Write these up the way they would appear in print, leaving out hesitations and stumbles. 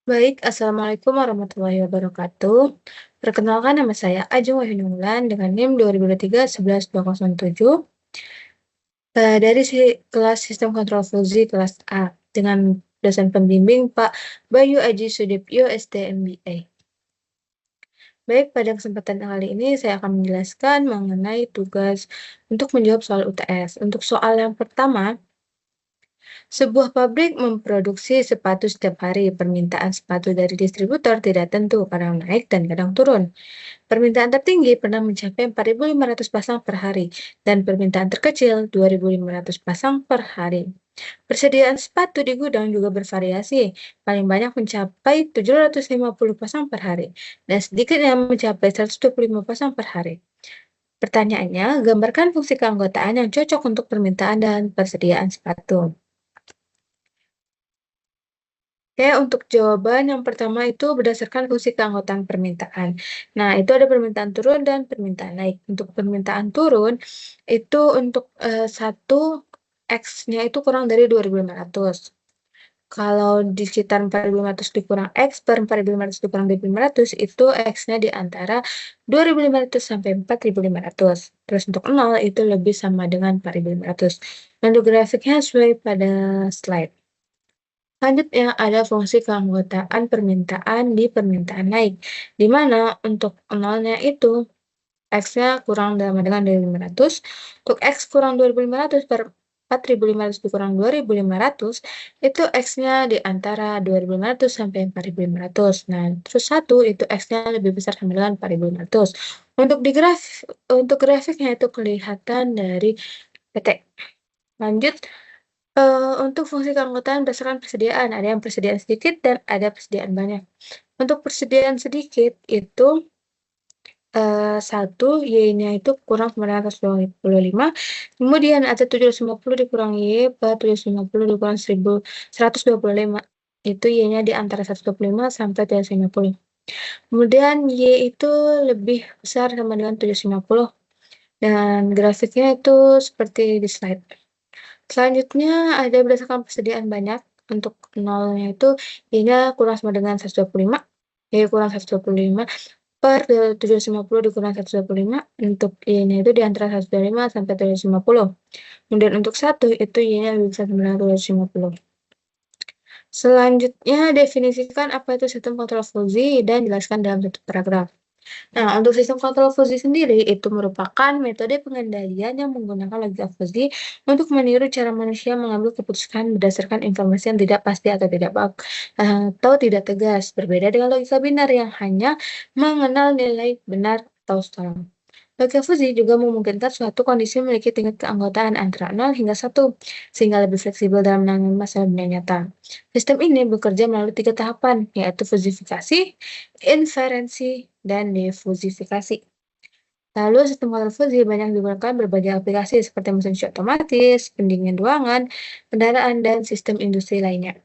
Baik, Assalamualaikum warahmatullahi wabarakatuh. Perkenalkan nama saya Ajeng Wahyunulan dengan NIM 2023-11207 dari kelas Sistem Kontrol Fuzzy kelas A dengan dosen pembimbing Pak Bayu Aji Sudipyo STMBA. Baik, pada kesempatan kali ini saya akan menjelaskan mengenai tugas untuk menjawab soal UTS. Untuk soal yang pertama, sebuah pabrik memproduksi sepatu setiap hari. Permintaan sepatu dari distributor tidak tentu, kadang naik dan kadang turun. Permintaan tertinggi pernah mencapai 4.500 pasang per hari, dan permintaan terkecil 2.500 pasang per hari. Persediaan sepatu di gudang juga bervariasi, paling banyak mencapai 750 pasang per hari, dan sedikitnya mencapai 125 pasang per hari. Pertanyaannya, gambarkan fungsi keanggotaan yang cocok untuk permintaan dan persediaan sepatu. Oke, untuk jawaban yang pertama itu berdasarkan fungsi keanggotaan permintaan. Nah, itu ada permintaan turun dan permintaan naik. Untuk permintaan turun, itu untuk satu X-nya itu kurang dari 2.500. Kalau di sekitar 4.500 dikurang X per 4.500 dikurang 2.500, itu X-nya di antara 2.500 sampai 4.500. Terus untuk 0 itu lebih sama dengan 4.500. Untuk grafiknya sesuai pada slide. Selanjutnya ada fungsi keanggotaan permintaan di permintaan naik, di mana untuk nolnya itu X-nya kurang sama dengan 2.500, untuk X kurang 2.500 per 4.500 dikurang 2.500, itu X-nya di antara 2.500 sampai 4.500. Nah, terus 1 itu X-nya lebih besar sama dengan 4.500. Untuk grafiknya itu kelihatan dari PT. Lanjut, untuk fungsi keanggotaan berdasarkan persediaan, ada yang persediaan sedikit dan ada persediaan banyak. Untuk persediaan sedikit itu 1 Y-nya itu kurang sama dengan 125, kemudian ada 750 dikurang Y per 750 dikurang 125, itu Y-nya di antara 125 sampai 750. Kemudian Y itu lebih besar sama dengan 750, dan grafiknya itu seperti di slide. Selanjutnya ada berdasarkan persediaan banyak. Untuk nolnya itu Y-nya kurang sama dengan 125, Y kurang 125 per 750 dikurang 125, untuk Y-nya itu di antara 125 sampai 750. Kemudian untuk 1 itu Y-nya lebih besar sama dengan 750. Selanjutnya definisikan apa itu sistem kontrol fuzzy dan jelaskan dalam satu paragraf. Nah, untuk sistem kontrol fuzzy sendiri itu merupakan metode pengendalian yang menggunakan logika fuzzy untuk meniru cara manusia mengambil keputusan berdasarkan informasi yang tidak pasti atau tidak tegas, berbeda dengan logika binar yang hanya mengenal nilai benar atau salah. Logika fuzzy juga memungkinkan suatu kondisi memiliki tingkat keanggotaan antara 0 hingga 1, sehingga lebih fleksibel dalam menangani masalah dunia nyata. Sistem ini bekerja melalui 3 tahapan, yaitu fuzifikasi, inferensi, dan difuzifikasi. Lalu sistem kontrol fuzzy banyak digunakan berbagai aplikasi seperti mesin cuci otomatis, pendingin ruangan, kendaraan, dan sistem industri lainnya.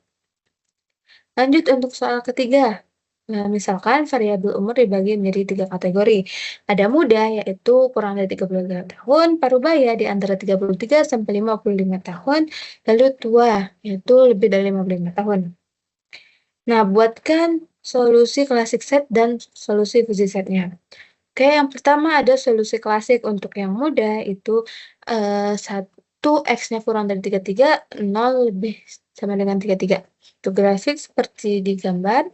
Lanjut untuk soal ketiga. Nah, misalkan variabel umur dibagi menjadi 3 kategori. Ada muda, yaitu kurang dari 33 tahun, parubaya di antara 33 sampai 55 tahun, lalu tua, yaitu lebih dari 55 tahun. Nah, buatkan solusi klasik set dan solusi fuzzy setnya. Oke, yang pertama ada solusi klasik untuk yang muda itu 1 X-nya kurang dari 33, 0 lebih sama dengan 33. Untuk grafik seperti di gambar.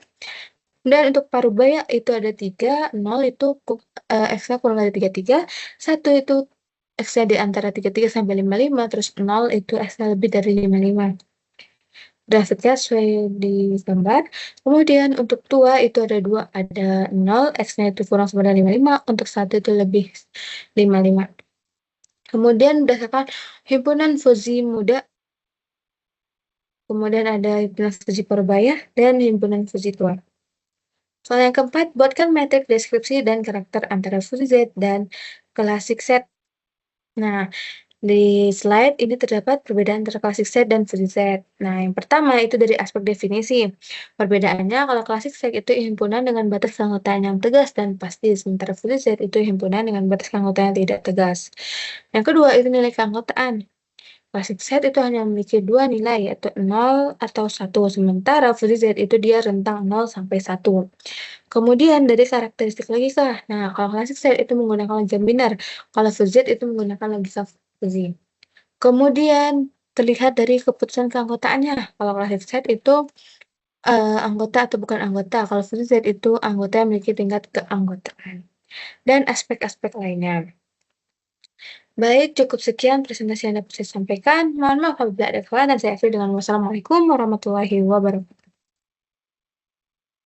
Dan untuk parubaya itu ada 3, 0 itu X-nya kurang dari 33, 1 itu X-nya di antara 33 sampai 55, terus 0 itu X-nya lebih dari 55. Grafiknya sesuai di gambar. Kemudian untuk tua itu ada 2, ada 0, X-nya itu kurang sama dengan 55, untuk 1 itu lebih 55. Kemudian berdasarkan himpunan fuzzy muda, kemudian ada himpunan fuzzy parubaya, dan himpunan fuzzy tua. Soal yang keempat, buatkan metrik deskripsi dan karakter antara fuzzy Z dan classic set. Nah, di slide ini terdapat perbedaan antara classic set dan fuzzy set. Nah, yang pertama itu dari aspek definisi. Perbedaannya kalau classic set itu himpunan dengan batas keanggotaan yang tegas dan pasti, sementara fuzzy set itu himpunan dengan batas keanggotaan yang tidak tegas. Yang kedua itu nilai keanggotaan. Classic set itu hanya memiliki dua nilai, yaitu 0 atau 1, sementara fuzzy Z itu dia rentang 0 sampai 1. Kemudian dari karakteristik logika. Nah, kalau classic set itu menggunakan logika binar, kalau fuzzy Z itu menggunakan logika fuzzy. Kemudian terlihat dari keputusan keanggotaannya. Kalau classic set itu anggota atau bukan anggota, kalau fuzzy Z itu anggota yang memiliki tingkat keanggotaan. Dan aspek-aspek lainnya. Baik, cukup sekian presentasi yang dapat saya sampaikan. Mohon maaf apabila ada kesalahan dan saya akhiri dengan wassalamualaikum warahmatullahi wabarakatuh.